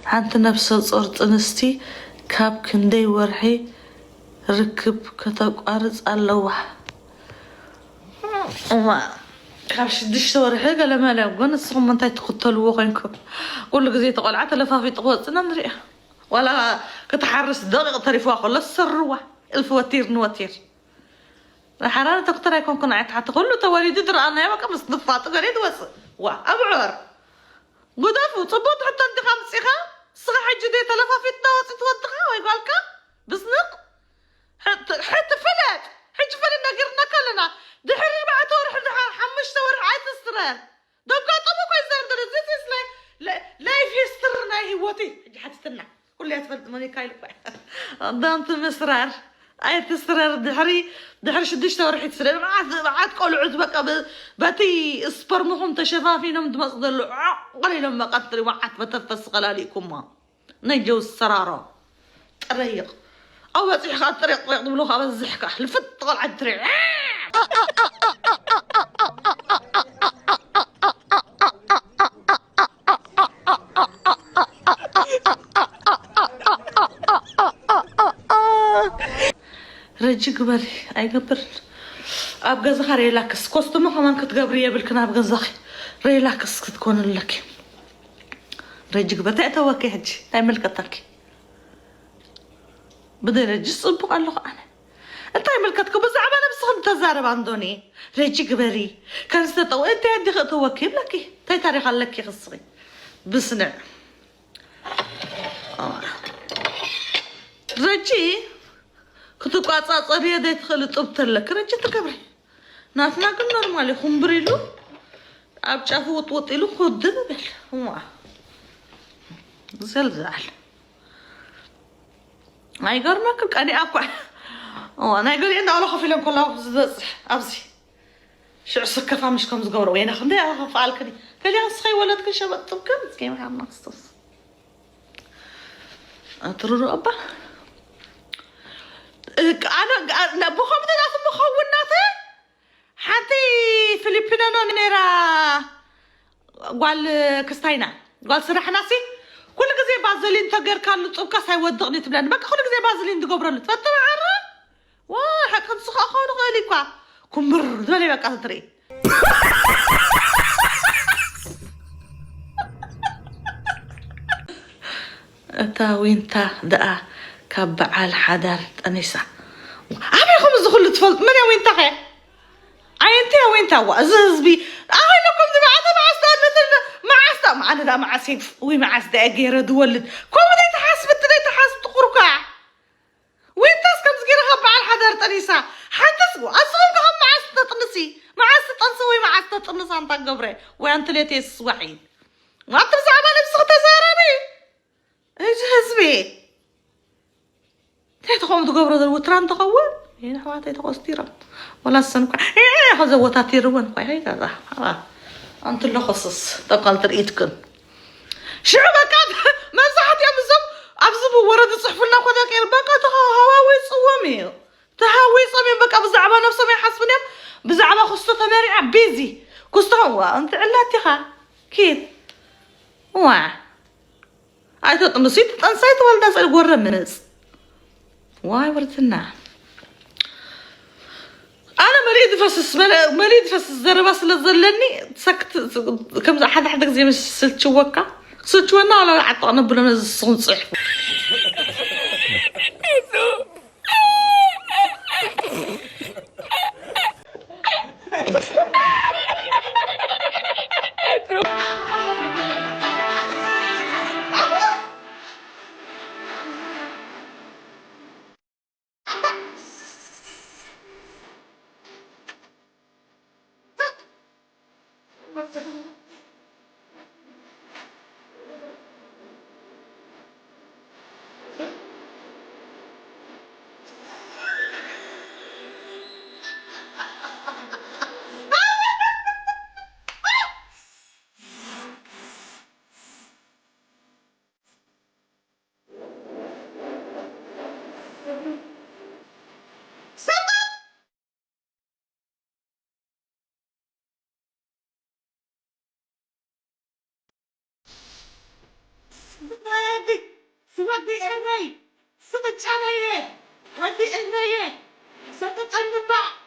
حتى نفس صورت أنستي كاب كندي ورحي ركب كتقارص اللوح وما كابش دش ورحي قال ما لا قلنا الصغم انتي تقتلوا غينكم كل زي تقلعت لفافي تقوت نندري ولا كتحرس دقيقة طريفة ولا السروة الفواتير نواتير الحرارة تقترح يكون كنا عتقول له تواليد درا أنا ما كم صدفات قريد وأبعر قدافو تبوت حتى انت خمسيها صح جدي تلفا في التواصل توضخها ويقولك بزنق حتى فلات حج فلنا قرنا كلنا دحري بعد تروح حمش تور عايز استرار دوكا طبو كويس زين درزيس لا في استرنا هيوتي حتى استنى كل يتفلت ماني كايلو دانت مسرار أي تسرر دحري شديش تورحي تسرر عاد قول عزبك باتي اسبرمهم تشفافين من مصدر قليلا ما قدري وعد بتفس غلاليكم ما نجو السرارة طريق أو بسيح الطريق يقولوها بالزحكة الفت طلع الطريق رجي قبري أي قبر أبغى زخر ريلاكس كوستومه كمان كتقبري بالكنا أبغى زخر ريلاكس تكون لك رجي قبر تأتوكي هجي تعمل كتاكي بدي رجي صبوا قال له أنا أنت تعمل كتكو بس عمانا بس خد تزارب عندوني رجي قبري كان ستو أنت عندي خطوكي لكي تاي تاريخ لك خصري بسنع رجي كنت قاطعة صرية دي تخلط أبتلك رجي تكبري ناسنا كن نورمالي خمبريلو أبشافو وطوطيلو خد ببل هو زلزال ما يقر ما كل كاني أقوى أنا يقول إنه على خفيلهم كلهم زصح أبزي شو سكفا مش كم زقورة وين خندي أفعل كذي قال يا صخي ولد كل شباب طب كم كيف عم نقصص أترورو أبا أنا بخوف ده لازم بخون ناته حتى فيلبينو نيرا قال كستاينا قال صراحة ناسي كل جزء بازلين تغير كان لطوكا سيودغني تبلان بقى كل جزء بازلين تقبر له تفتح عرة واه كان سخ أخون غالي كوا كمبر دولي بقى تري تا وين تا دقا كبعال حدار أنيسة عمي خمس دخل تفلت من يا وين تاخي عينتي يا وين تاوا أززبي لكم دي بعضها مع أستاذ مثل مع أستاذ معنا دا مع سيف وي مع أستاذ أجيرة دولد كم بدي تحاسب تقركع وين تاسكم صغيرة بعال حدار أنيسة حتى سقو أصلا هم مع أستاذ تنسي مع أستاذ تنسوي مع أستاذ تنسى عن تقبره وين تلاتي السوحين ما ترزع بالي بسخة زاربي اجهزبي تقوم تقبر ذا الوتران تقول هنا حواتي تقصتيرا ولا السنك هذا وتاتيرون هاي كذا أنت اللي خصص تقال تريتكن شو بكاد ما صحت يا أبزب ورد الصحف لنا خذا كير بكا هواوي صوامي تهاوي صوامي بكا بزعبة نفسه ما يحسبني بزعبة خصته ثماري عبيزي كستهوا أنت علاتها كيف واه هاي نسيت أنسيت ولا نسأل قرر منس واي ورتنا أنا مريد فس الزرباس اللي ظلني سكت كم حد زي مش سلت شوكة سلت وانا ولا حتى أنا بلا نزل صح ودي إلي صدق علي ودي إلي صدق علي